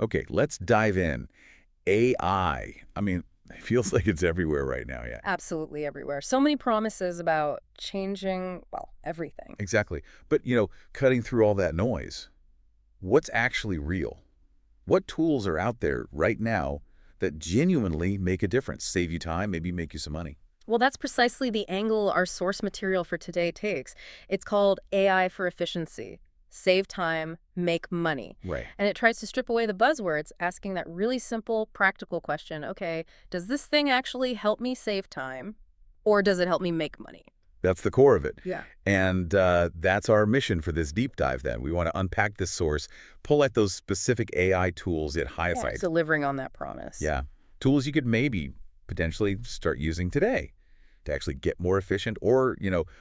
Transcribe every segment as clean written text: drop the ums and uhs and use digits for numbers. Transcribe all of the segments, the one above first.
Okay, let's dive in. AI. I mean, it feels like it's everywhere right now, yeah. Absolutely everywhere. So many promises about changing, well, everything. Exactly. But, cutting through all that noise, what's actually real? What tools are out there right now that genuinely make a difference, save you time, maybe make you some money? Well, that's precisely the angle our source material for today takes. It's called AI for efficiency. Save time, make money. Right. And it tries to strip away the buzzwords, asking that really simple, practical question. Okay, does this thing actually help me save time, or does it help me make money? That's the core of it. Yeah. And that's our mission for this deep dive then. We want to unpack this source, pull at those specific AI tools it Yeah. highlights. Delivering on that promise. Yeah. Tools you could maybe potentially start using today to actually get more efficient or,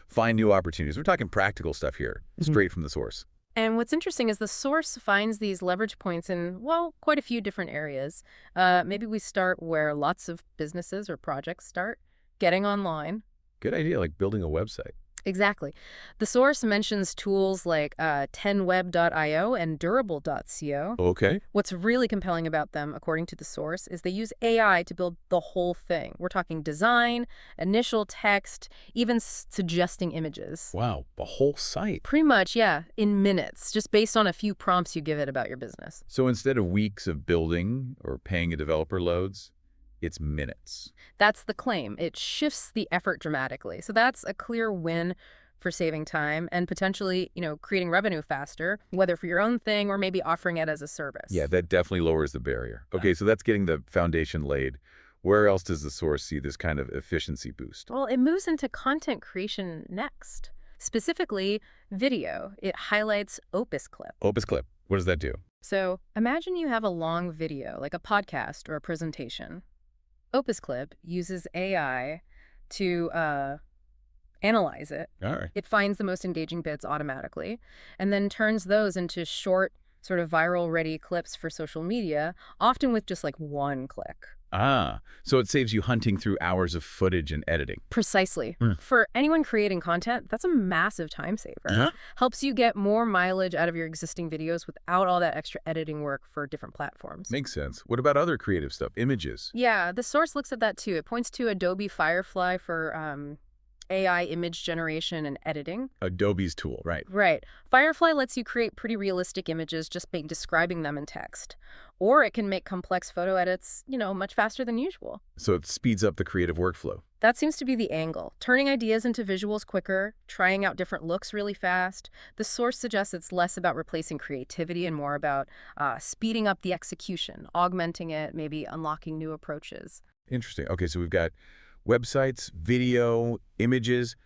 find new opportunities. We're talking practical stuff here, straight from the source. And what's interesting is the source finds these leverage points in, well, quite a few different areas. Maybe we start where lots of businesses or projects start, getting online. Good idea, like building a website. Exactly. The source mentions tools like 10web.io and durable.co. Okay. What's really compelling about them, according to the source, is they use AI to build the whole thing. We're talking design, initial text, even suggesting images. Wow, the whole site. Pretty much, yeah, in minutes, just based on a few prompts you give it about your business. So instead of weeks of building or paying a developer loads, it's minutes. That's the claim. It shifts the effort dramatically. So that's a clear win for saving time and potentially, creating revenue faster, whether for your own thing or maybe offering it as a service. Yeah, that definitely lowers the barrier. Okay, so that's getting the foundation laid. Where else does the source see this kind of efficiency boost? Well, it moves into content creation next. Specifically, video. It highlights Opus Clip. Opus Clip, what does that do? So imagine you have a long video, like a podcast or a presentation. Opus Clip uses AI to analyze it. All right. It finds the most engaging bits automatically and then turns those into short, sort of viral-ready clips for social media, often with just like one click. Ah, so it saves you hunting through hours of footage and editing. Precisely. Mm. For anyone creating content, that's a massive time saver. Huh? Helps you get more mileage out of your existing videos without all that extra editing work for different platforms. Makes sense. What about other creative stuff? Images? Yeah, the source looks at that too. It points to Adobe Firefly for AI image generation and editing. Adobe's tool, right. Right. Firefly lets you create pretty realistic images just by describing them in text. Or it can make complex photo edits, much faster than usual. So it speeds up the creative workflow. That seems to be the angle. Turning ideas into visuals quicker, trying out different looks really fast. The source suggests it's less about replacing creativity and more about speeding up the execution, augmenting it, maybe unlocking new approaches. Interesting. Okay, so we've got websites, video, images.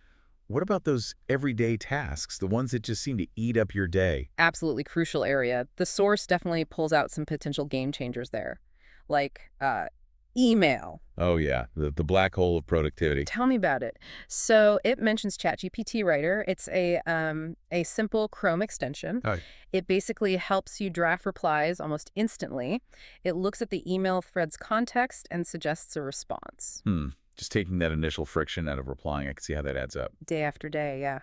What about those everyday tasks, the ones that just seem to eat up your day? Absolutely crucial area. The source definitely pulls out some potential game changers there, like email. Oh, yeah, the black hole of productivity. Tell me about it. So it mentions ChatGPT Writer. It's a simple Chrome extension. Oh, It basically helps you draft replies almost instantly. It looks at the email thread's context and suggests a response. just taking that initial friction out of replying, I can see how that adds up. Day after day, yeah.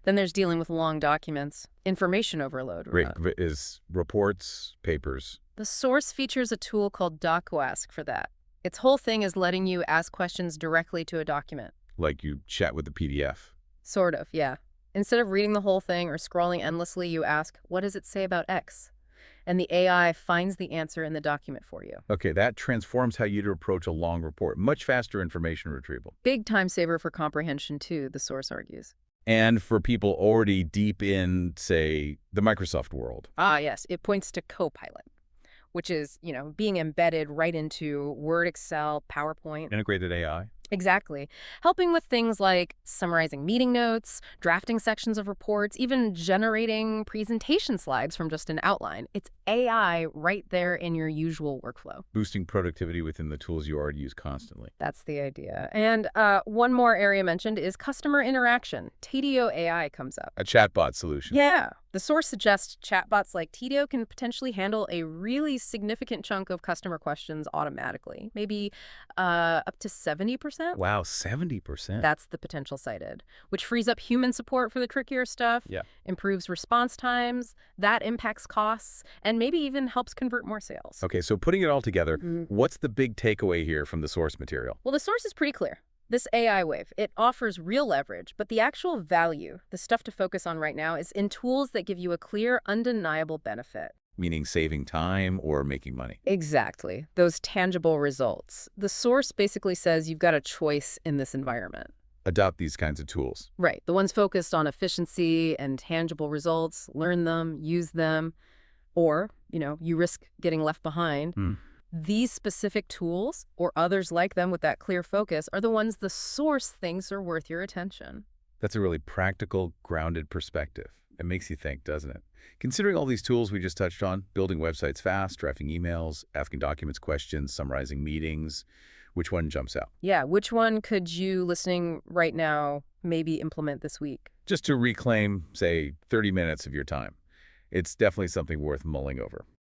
Then there's dealing with long documents, information overload. Great. Is reports, papers. The source features a tool called DocuAsk for that. Its whole thing is letting you ask questions directly to a document. Like you chat with the PDF. Sort of, yeah. Instead of reading the whole thing or scrolling endlessly, you ask, what does it say about X? And the AI finds the answer in the document for you. Okay, that transforms how you'd approach a long report. Much faster information retrieval. Big time saver for comprehension, too, the source argues. And for people already deep in, say, the Microsoft world. Ah, yes. It points to Copilot, which is, being embedded right into Word, Excel, PowerPoint. Integrated AI. Exactly. Helping with things like summarizing meeting notes, drafting sections of reports, even generating presentation slides from just an outline. It's AI right there in your usual workflow. Boosting productivity within the tools you already use constantly. That's the idea. And one more area mentioned is customer interaction. Tidio AI comes up. A chatbot solution. Yeah. The source suggests chatbots like Tidio can potentially handle a really significant chunk of customer questions automatically, maybe up to 70%. 70%. Wow, 70%. That's the potential cited, which frees up human support for the trickier stuff, Yeah. improves response times, that impacts costs, and maybe even helps convert more sales. Okay, so putting it all together, Mhm. what's the big takeaway here from the source material? Well, the source is pretty clear. This AI wave, it offers real leverage, but the actual value, the stuff to focus on right now, is in tools that give you a clear, undeniable benefit. Meaning saving time or making money? Exactly. Those tangible results. The source basically says you've got a choice in this environment. Adopt these kinds of tools. Right. The ones focused on efficiency and tangible results, learn them, use them, or, you risk getting left behind. Hmm. These specific tools, or others like them with that clear focus, are the ones the source thinks are worth your attention. That's a really practical, grounded perspective. It makes you think, doesn't it? Considering all these tools we just touched on, building websites fast, drafting emails, asking documents questions, summarizing meetings, which one jumps out? Yeah, which one could you, listening right now, maybe implement this week? Just to reclaim, say, 30 minutes of your time. It's definitely something worth mulling over.